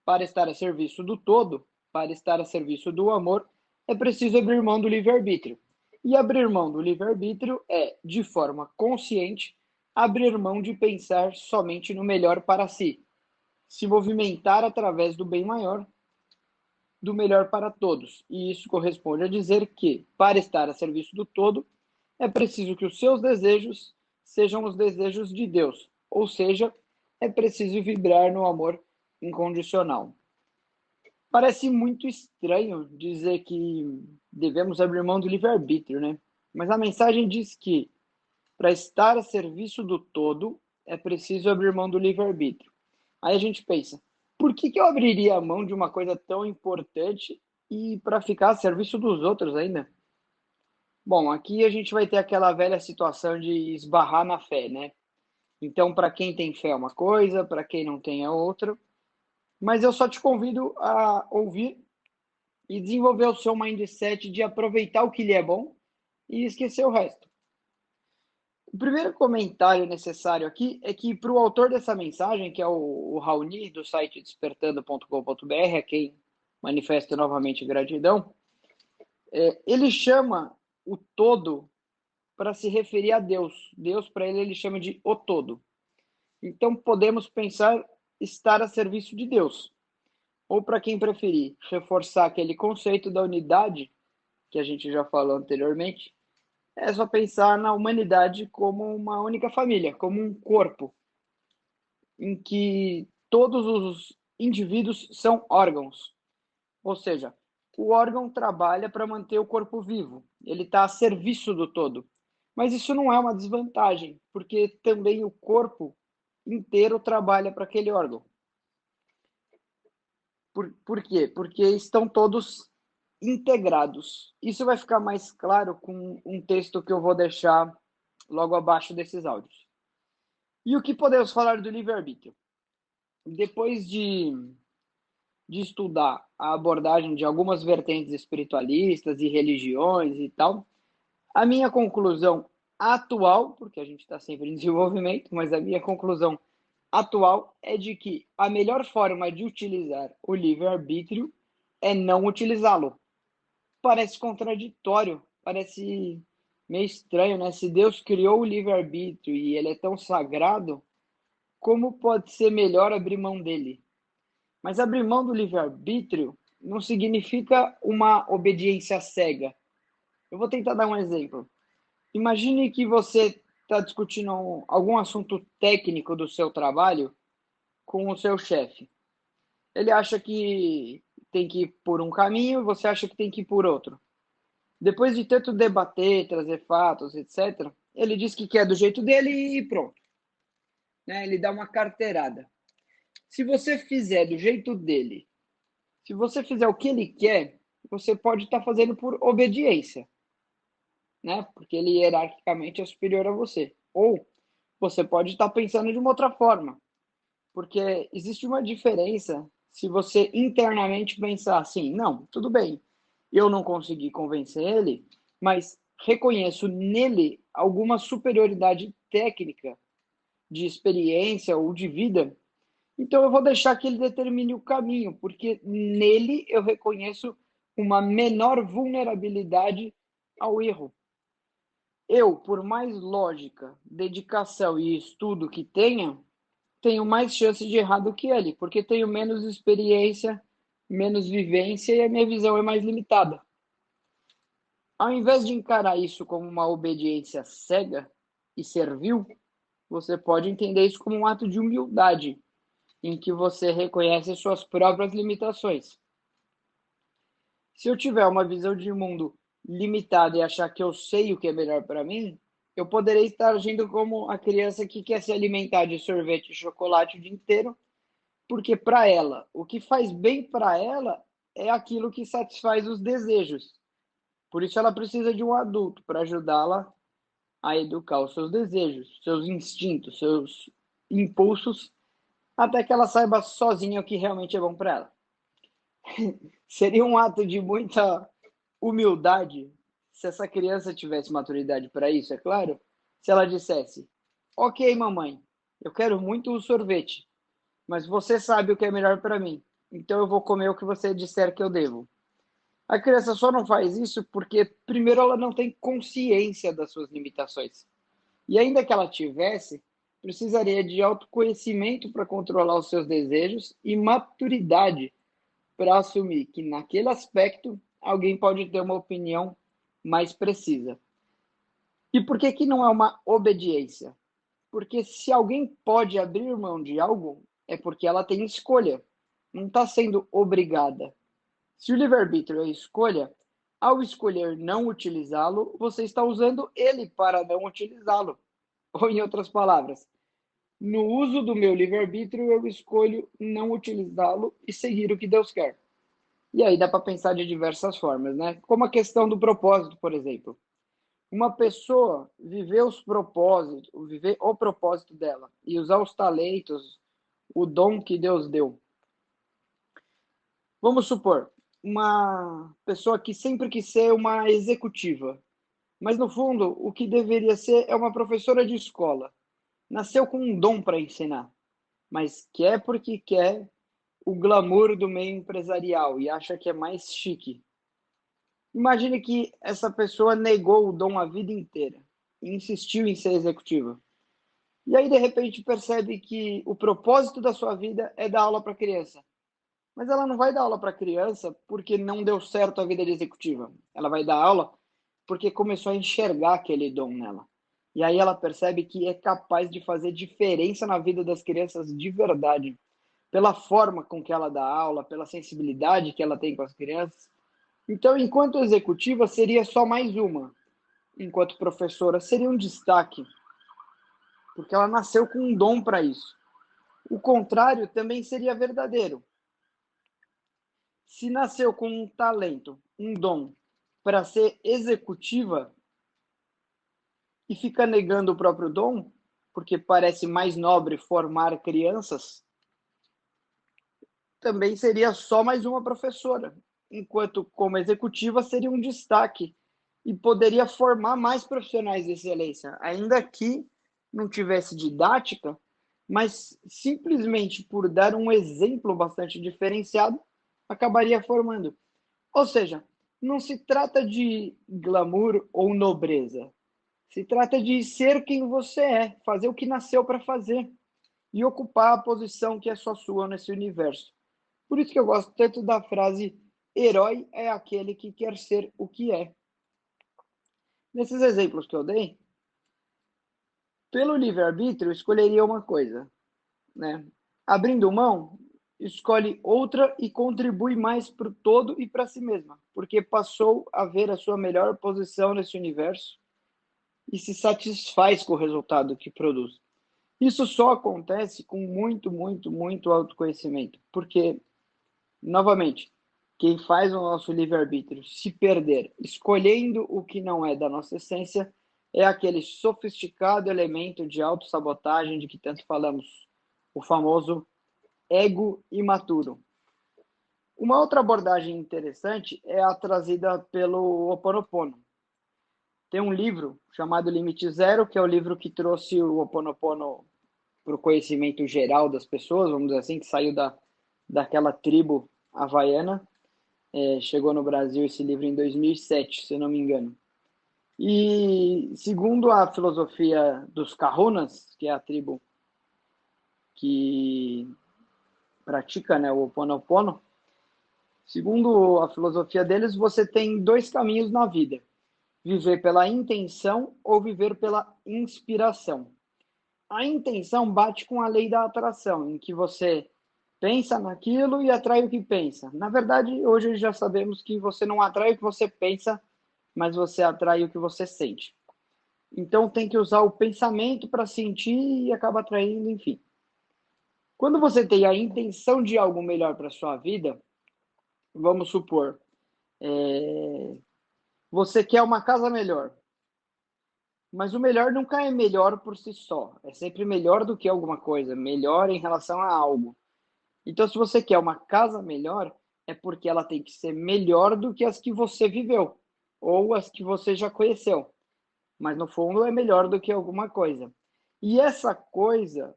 Para estar a serviço do todo, para estar a serviço do amor, é preciso abrir mão do livre-arbítrio. E abrir mão do livre-arbítrio é, de forma consciente, abrir mão de pensar somente no melhor para si, se movimentar através do bem maior, do melhor para todos. E isso corresponde a dizer que, para estar a serviço do todo, é preciso que os seus desejos sejam os desejos de Deus, ou seja, é preciso vibrar no amor incondicional. Parece muito estranho dizer que devemos abrir mão do livre-arbítrio, né? Mas a mensagem diz que, para estar a serviço do todo, é preciso abrir mão do livre-arbítrio. Aí a gente pensa, por que eu abriria a mão de uma coisa tão importante e para ficar a serviço dos outros ainda? Bom, aqui a gente vai ter aquela velha situação de esbarrar na fé, né? Então, para quem tem fé é uma coisa, para quem não tem é outra. Mas eu só te convido a ouvir e desenvolver o seu mindset de aproveitar o que lhe é bom e esquecer o resto. O primeiro comentário necessário aqui é que para o autor dessa mensagem, que é o Raoni, do site despertando.com.br, a quem manifesto novamente gratidão, ele chama o todo para se referir a Deus. Deus, para ele chama de o todo. Então, podemos pensar estar a serviço de Deus. Ou, para quem preferir, reforçar aquele conceito da unidade, que a gente já falou anteriormente, é só pensar na humanidade como uma única família, como um corpo, em que todos os indivíduos são órgãos. Ou seja, o órgão trabalha para manter o corpo vivo, ele está a serviço do todo. Mas isso não é uma desvantagem, porque também o corpo inteiro trabalha para aquele órgão. Por quê? Porque estão todos integrados. Isso vai ficar mais claro com um texto que eu vou deixar logo abaixo desses áudios. E o que podemos falar do livre-arbítrio? Depois de estudar a abordagem de algumas vertentes espiritualistas e religiões e tal, a minha conclusão atual, porque a gente está sempre em desenvolvimento, mas a minha conclusão atual é de que a melhor forma de utilizar o livre-arbítrio é não utilizá-lo. Parece contraditório, parece meio estranho, né? Se Deus criou o livre-arbítrio e ele é tão sagrado, como pode ser melhor abrir mão dele? Mas abrir mão do livre-arbítrio não significa uma obediência cega. Eu vou tentar dar um exemplo. Imagine que você está discutindo algum assunto técnico do seu trabalho com o seu chefe. Ele acha que tem que ir por um caminho, você acha que tem que ir por outro. Depois de tanto debater, trazer fatos, etc., ele diz que quer do jeito dele e pronto. Né? Ele dá uma carteirada. Se você fizer do jeito dele, se você fizer o que ele quer, você pode estar fazendo por obediência, né? Porque ele hierarquicamente é superior a você. Ou você pode estar pensando de uma outra forma, porque existe uma diferença se você internamente pensar assim, não, tudo bem, eu não consegui convencer ele, mas reconheço nele alguma superioridade técnica, de experiência ou de vida, então eu vou deixar que ele determine o caminho, porque nele eu reconheço uma menor vulnerabilidade ao erro. Eu, por mais lógica, dedicação e estudo que tenho mais chance de errar do que ele, porque tenho menos experiência, menos vivência e a minha visão é mais limitada. Ao invés de encarar isso como uma obediência cega e servil, você pode entender isso como um ato de humildade, em que você reconhece suas próprias limitações. Se eu tiver uma visão de mundo limitada e achar que eu sei o que é melhor para mim, eu poderei estar agindo como a criança que quer se alimentar de sorvete e chocolate o dia inteiro, porque para ela, o que faz bem para ela é aquilo que satisfaz os desejos. Por isso ela precisa de um adulto para ajudá-la a educar os seus desejos, seus instintos, seus impulsos, até que ela saiba sozinha o que realmente é bom para ela. Seria um ato de muita humildade se essa criança tivesse maturidade para isso, é claro. Se ela dissesse: Ok, mamãe, eu quero muito o sorvete, mas você sabe o que é melhor para mim. então eu vou comer o que você disser que eu devo. A criança só não faz isso porque, primeiro, ela não tem consciência das suas limitações. E ainda que ela tivesse, precisaria de autoconhecimento para controlar os seus desejos e maturidade para assumir que, naquele aspecto, alguém pode ter uma opinião mais precisa. E por que que não é uma obediência? Porque se alguém pode abrir mão de algo, é porque ela tem escolha, não está sendo obrigada. Se o livre-arbítrio é escolha, ao escolher não utilizá-lo, você está usando ele para não utilizá-lo. Ou, em outras palavras, no uso do meu livre-arbítrio, eu escolho não utilizá-lo e seguir o que Deus quer. E aí dá para pensar de diversas formas, né? Como a questão do propósito, por exemplo. Uma pessoa viver o propósito dela e usar os talentos, o dom que Deus deu. Vamos supor, uma pessoa que sempre quis ser uma executiva, mas no fundo o que deveria ser é uma professora de escola. Nasceu com um dom para ensinar, mas quer porque quer o glamour do meio empresarial e acha que é mais chique. Imagine que essa pessoa negou o dom a vida inteira e insistiu em ser executiva. E aí, de repente, percebe que o propósito da sua vida é dar aula para criança. Mas ela não vai dar aula para criança porque não deu certo a vida de executiva. Ela vai dar aula porque começou a enxergar aquele dom nela. E aí ela percebe que é capaz de fazer diferença na vida das crianças de verdade. Pela forma com que ela dá aula, pela sensibilidade que ela tem com as crianças. Então, enquanto executiva, seria só mais uma. Enquanto professora, seria um destaque. Porque ela nasceu com um dom para isso. O contrário também seria verdadeiro. Se nasceu com um talento, um dom para ser executiva e fica negando o próprio dom, porque parece mais nobre formar crianças, também seria só mais uma professora, enquanto como executiva seria um destaque e poderia formar mais profissionais de excelência, ainda que não tivesse didática, mas simplesmente por dar um exemplo bastante diferenciado, acabaria formando. Ou seja, não se trata de glamour ou nobreza. Se trata de ser quem você é, fazer o que nasceu para fazer e ocupar a posição que é só sua nesse universo. Por isso que eu gosto tanto da frase herói é aquele que quer ser o que é. Nesses exemplos que eu dei, pelo livre-arbítrio, escolheria uma coisa, né? Abrindo mão, escolhe outra e contribui mais para o todo e para si mesma, porque passou a ver a sua melhor posição nesse universo e se satisfaz com o resultado que produz. Isso só acontece com muito, muito, muito autoconhecimento, porque, novamente, quem faz o nosso livre-arbítrio se perder escolhendo o que não é da nossa essência é aquele sofisticado elemento de autossabotagem de que tanto falamos, o famoso ego imaturo. Uma outra abordagem interessante é a trazida pelo Ho Oponopono. Tem um livro chamado Limite Zero, que é o livro que trouxe o Ho Oponopono para o conhecimento geral das pessoas, vamos dizer assim, que saiu daquela tribo havaiana. Chegou no Brasil esse livro em 2007, se eu não me engano. E segundo a filosofia dos Kahunas, que é a tribo que pratica, né, o Ho Oponopono, segundo a filosofia deles, você tem dois caminhos na vida: viver pela intenção ou viver pela inspiração. A intenção bate com a lei da atração, em que você pensa naquilo e atrai o que pensa. Na verdade, hoje já sabemos que você não atrai o que você pensa, mas você atrai o que você sente. Então tem que usar o pensamento para sentir e acaba atraindo, enfim. Quando você tem a intenção de algo melhor para sua vida, vamos supor, você quer uma casa melhor, mas o melhor nunca é melhor por si só. É sempre melhor do que alguma coisa, melhor em relação a algo. Então, se você quer uma casa melhor, é porque ela tem que ser melhor do que as que você viveu ou as que você já conheceu. Mas no fundo é melhor do que alguma coisa. E essa coisa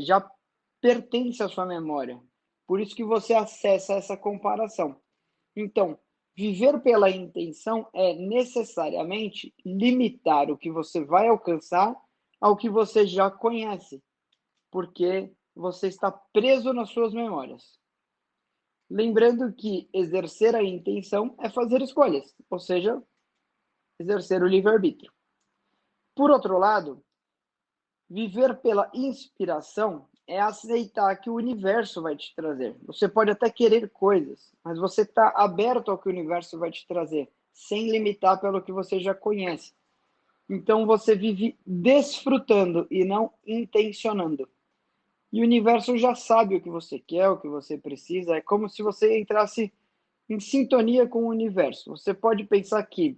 já pertence à sua memória. Por isso que você acessa essa comparação. Então, viver pela intenção é necessariamente limitar o que você vai alcançar ao que você já conhece, porque você está preso nas suas memórias. Lembrando que exercer a intenção é fazer escolhas, ou seja, exercer o livre-arbítrio. Por outro lado, viver pela inspiração é aceitar que o universo vai te trazer. Você pode até querer coisas, mas você está aberto ao que o universo vai te trazer, sem limitar pelo que você já conhece. Então você vive desfrutando e não intencionando. E o universo já sabe o que você quer, o que você precisa. É como se você entrasse em sintonia com o universo. Você pode pensar que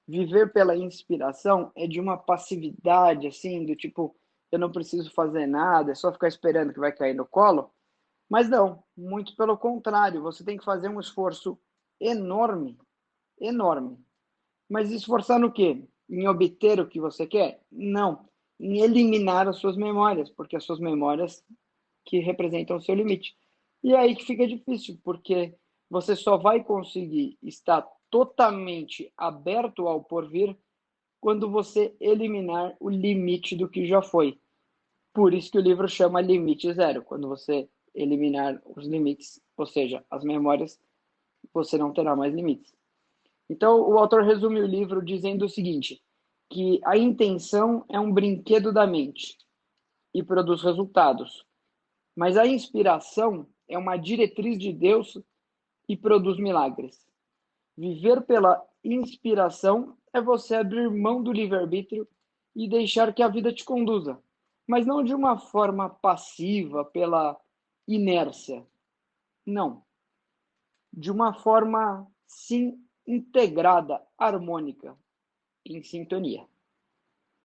viver pela inspiração é de uma passividade, assim, do tipo, eu não preciso fazer nada, é só ficar esperando que vai cair no colo. Mas não, muito pelo contrário, você tem que fazer um esforço enorme, enorme. Mas esforçar no quê? Em obter o que você quer? Não, em eliminar as suas memórias, porque as suas memórias que representam o seu limite. E é aí que fica difícil, porque você só vai conseguir estar totalmente aberto ao porvir quando você eliminar o limite do que já foi. Por isso que o livro chama Limite Zero. Quando você eliminar os limites, ou seja, as memórias, você não terá mais limites. Então, o autor resume o livro dizendo o seguinte, que a intenção é um brinquedo da mente e produz resultados, mas a inspiração é uma diretriz de Deus e produz milagres. Viver pela inspiração é você abrir mão do livre-arbítrio e deixar que a vida te conduza, mas não de uma forma passiva, pela inércia. Não. De uma forma, sim, integrada, harmônica, em sintonia.